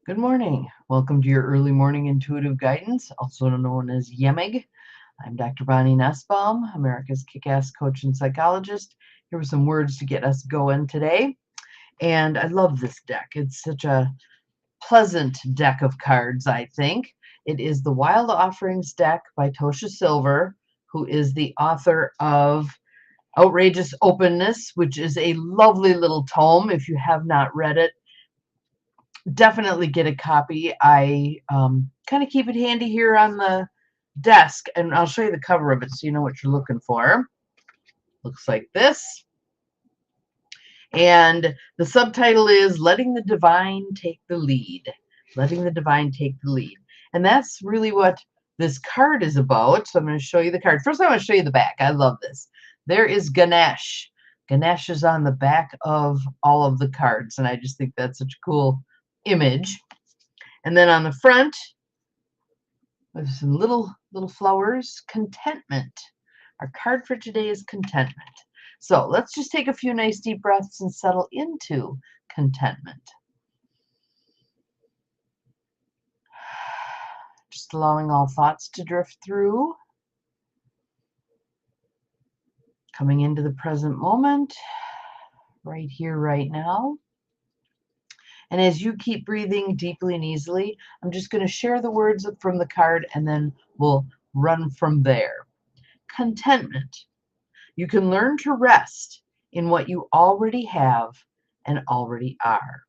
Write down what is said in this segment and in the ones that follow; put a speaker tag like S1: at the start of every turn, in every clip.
S1: Good morning. Welcome to your early morning intuitive guidance, also known as YEMIG. I'm Dr. Bonnie Nussbaum, America's kick-ass coach and psychologist. Here were some words to get us going today. And I love this deck. It's such a pleasant deck of cards, I think. It is the Wild Offerings deck by Tosha Silver, who is the author of Outrageous Openness, which is a lovely little tome. If you have not read it, definitely get a copy. I kind of keep it handy here on the desk, and I'll show you the cover of it so you know what you're looking for. Looks like this. And the subtitle is Letting the Divine Take the Lead. Letting the Divine Take the Lead. And that's really what this card is about. So I'm going to show you the card. First, I want to show you the back. I love this. There is Ganesh. Ganesh is on the back of all of the cards, and I just think that's such a cool image. And then on the front, with some little flowers, Contentment. Our card for today is Contentment. So let's just take a few nice deep breaths and settle into contentment. Just allowing all thoughts to drift through. Coming into the present moment, right here, right now. And as you keep breathing deeply and easily, I'm just going to share the words from the card and then we'll run from there. Contentment. You can learn to rest in what you already have and already are.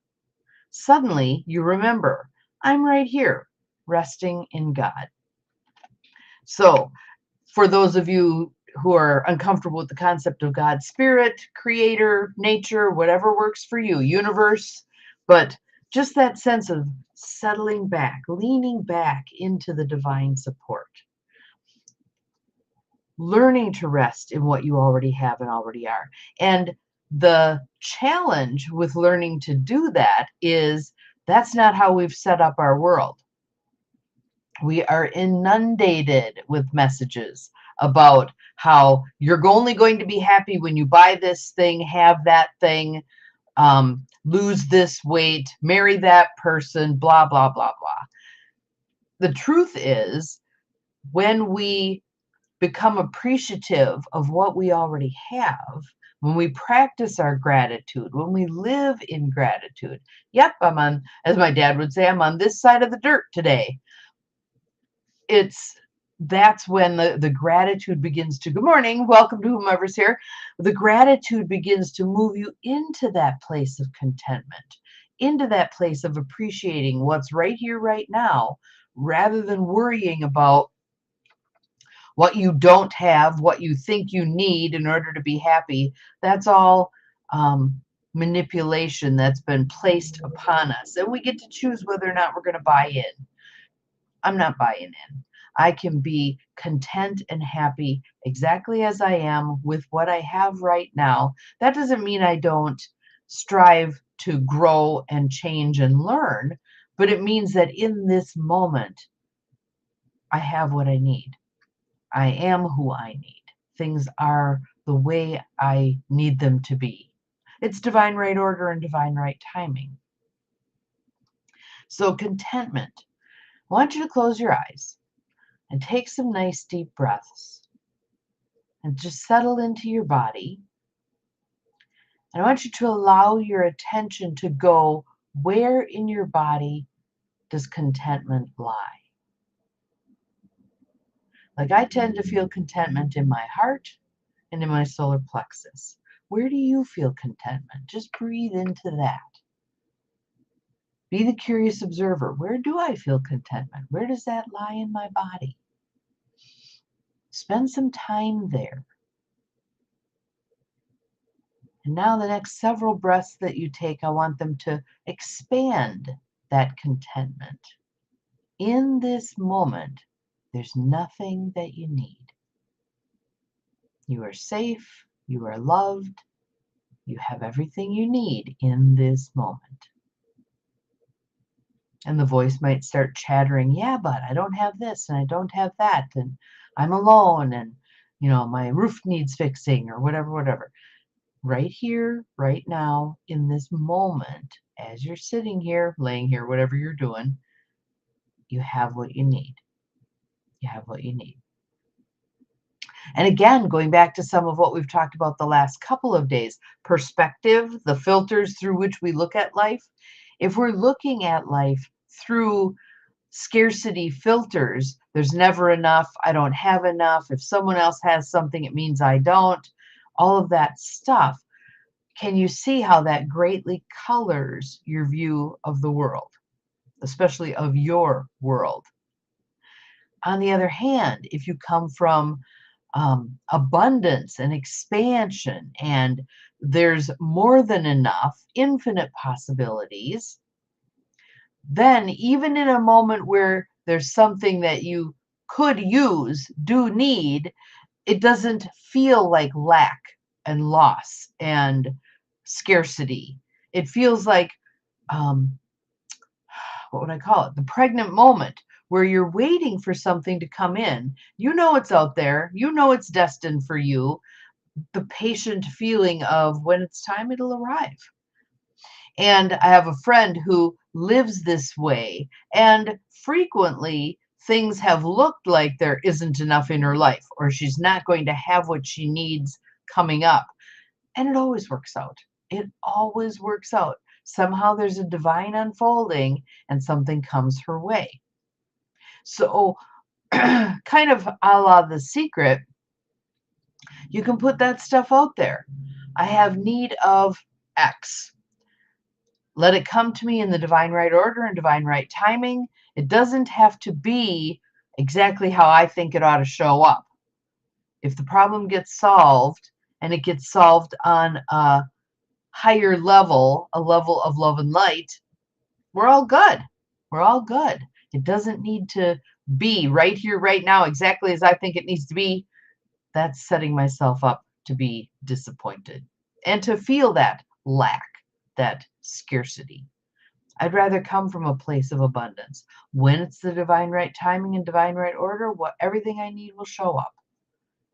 S1: Suddenly, you remember, I'm right here, resting in God. So, for those of you who are uncomfortable with the concept of God, spirit, creator, nature, whatever works for you, universe, but just that sense of settling back, leaning back into the divine support. Learning to rest in what you already have and already are. And the challenge with learning to do that is that's not how we've set up our world. We are inundated with messages about how you're only going to be happy when you buy this thing, have that thing, lose this weight, marry that person, blah, blah, blah, blah. The truth is, when we become appreciative of what we already have, when we practice our gratitude, when we live in gratitude. Yep, I'm on, as my dad would say, I'm on this side of the dirt today. That's when the gratitude begins to, good morning, welcome to whomever's here. The gratitude begins to move you into that place of contentment, into that place of appreciating what's right here, right now, rather than worrying about what you don't have, what you think you need in order to be happy. That's all manipulation that's been placed upon us. And we get to choose whether or not we're going to buy in. I'm not buying in. I can be content and happy exactly as I am with what I have right now. That doesn't mean I don't strive to grow and change and learn, but it means that in this moment, I have what I need. I am who I need. Things are the way I need them to be. It's divine right order and divine right timing. So contentment. I want you to close your eyes and take some nice deep breaths and just settle into your body. And I want you to allow your attention to go, where in your body does contentment lie? Like, I tend to feel contentment in my heart and in my solar plexus. Where do you feel contentment? Just breathe into that. Be the curious observer. Where do I feel contentment? Where does that lie in my body? Spend some time there. And now the next several breaths that you take, I want them to expand that contentment. In this moment, there's nothing that you need. You are safe, you are loved, you have everything you need in this moment. And the voice might start chattering, yeah, but I don't have this and I don't have that, and I'm alone, and my roof needs fixing, or whatever. Right here, right now, in this moment, as you're sitting here, laying here, whatever you're doing, you have what you need. You have what you need. And again, going back to some of what we've talked about the last couple of days, perspective, the filters through which we look at life. If we're looking at life through scarcity filters, there's never enough, I don't have enough, if someone else has something, it means I don't, all of that stuff, can you see how that greatly colors your view of the world, especially of your world? On the other hand, if you come from abundance and expansion, and there's more than enough, infinite possibilities, then even in a moment where there's something that you could use, do need, it doesn't feel like lack and loss and scarcity. It feels like, what would I call it? The pregnant moment where you're waiting for something to come in. You know it's out there. You know it's destined for you. The patient feeling of when it's time, it'll arrive. And I have a friend who lives this way, and frequently things have looked like there isn't enough in her life, or she's not going to have what she needs coming up. And it always works out. It always works out. Somehow there's a divine unfolding and something comes her way. So, kind of a la The Secret, you can put that stuff out there. I have need of X. Let it come to me in the divine right order and divine right timing. It doesn't have to be exactly how I think it ought to show up. If the problem gets solved, and it gets solved on a higher level, a level of love and light, we're all good. We're all good. It doesn't need to be right here, right now, exactly as I think it needs to be. That's setting myself up to be disappointed and to feel that lack, that scarcity. I'd rather come from a place of abundance. When it's the divine right timing and divine right order, everything I need will show up.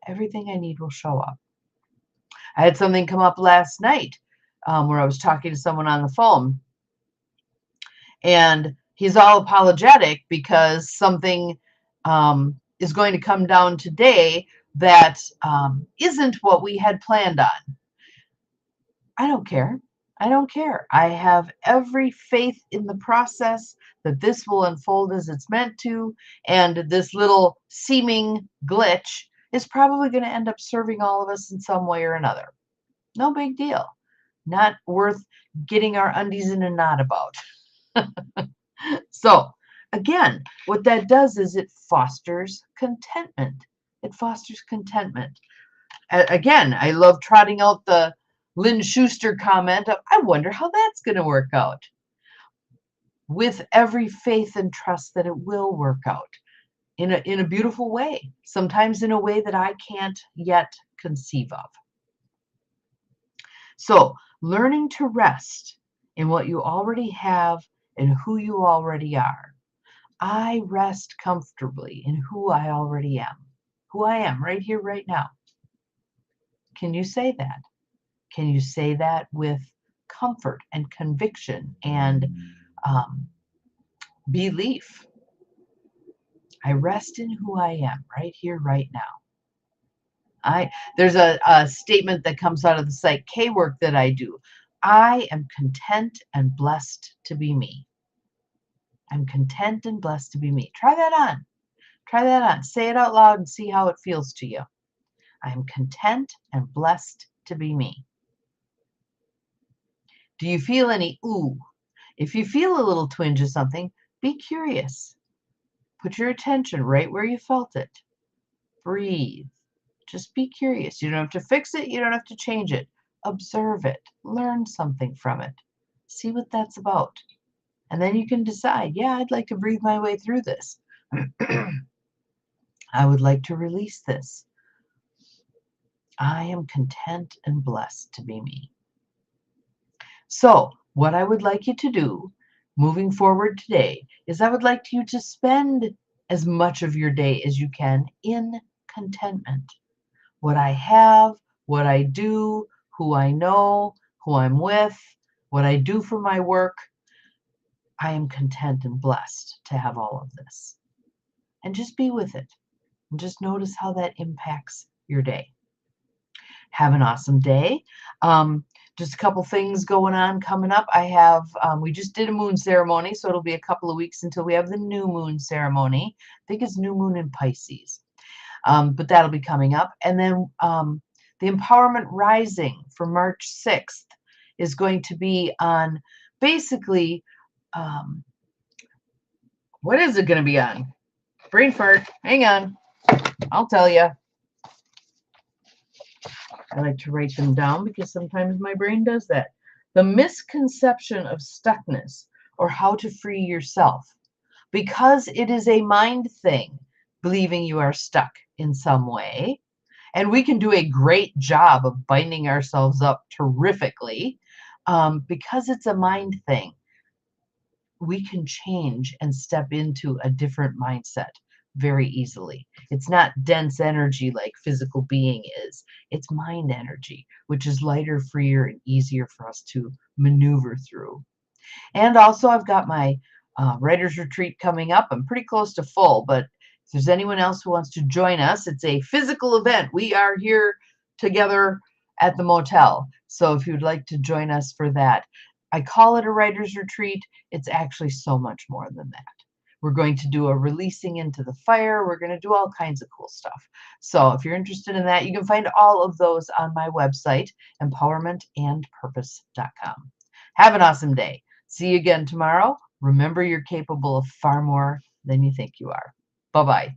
S1: Everything I need will show up. I had something come up last night where I was talking to someone on the phone, and he's all apologetic because something is going to come down today that isn't what we had planned on. I don't care. I don't care. I have every faith in the process that this will unfold as it's meant to, and this little seeming glitch is probably going to end up serving all of us in some way or another. No big deal. Not worth getting our undies in a knot about. So, again, what that does is it fosters contentment. It fosters contentment. Again, I love trotting out the Lynn Schuster comment of, I wonder how that's going to work out. With every faith and trust that it will work out in a beautiful way, sometimes in a way that I can't yet conceive of. So, learning to rest in what you already have and who you already are. I rest comfortably in who I already am, who I am right here, right now. Can you say that? Can you say that with comfort and conviction and belief? I rest in who I am right here, right now. There's a statement that comes out of the Psych K work that I do. I am content and blessed to be me. I'm content and blessed to be me. Try that on. Try that on. Say it out loud and see how it feels to you. I am content and blessed to be me. Do you feel any ooh? If you feel a little twinge of something, be curious. Put your attention right where you felt it. Breathe. Just be curious. You don't have to fix it. You don't have to change it. Observe it. Learn something from it. See what that's about. And then you can decide, yeah, I'd like to breathe my way through this. I would like to release this. I am content and blessed to be me. So, what I would like you to do moving forward today is I would like you to spend as much of your day as you can in contentment. What I have, what I do, who I know, who I'm with, what I do for my work, I am content and blessed to have all of this. And just be with it. And just notice how that impacts your day. Have an awesome day. Just a couple things going on coming up. I have, we just did a moon ceremony, so it'll be a couple of weeks until we have the new moon ceremony. I think it's new moon in Pisces. But that'll be coming up. And then the Empowerment Rising for March 6th is going to be on basically, what is it going to be on? Brain fart. Hang on. I'll tell you. I like to write them down because sometimes my brain does that. The misconception of stuckness, or how to free yourself. Because it is a mind thing, believing you are stuck in some way. And we can do a great job of binding ourselves up terrifically. Because it's a mind thing, we can change and step into a different mindset very easily. It's not dense energy like physical being is. It's mind energy, which is lighter, freer, and easier for us to maneuver through. And also, I've got my writer's retreat coming up. I'm pretty close to full, but if there's anyone else who wants to join us, it's a physical event. We are here together at the motel. So if you'd like to join us for that, I call it a writer's retreat. It's actually so much more than that. We're going to do a releasing into the fire. We're going to do all kinds of cool stuff. So if you're interested in that, you can find all of those on my website, empowermentandpurpose.com. Have an awesome day. See you again tomorrow. Remember, you're capable of far more than you think you are. Bye-bye.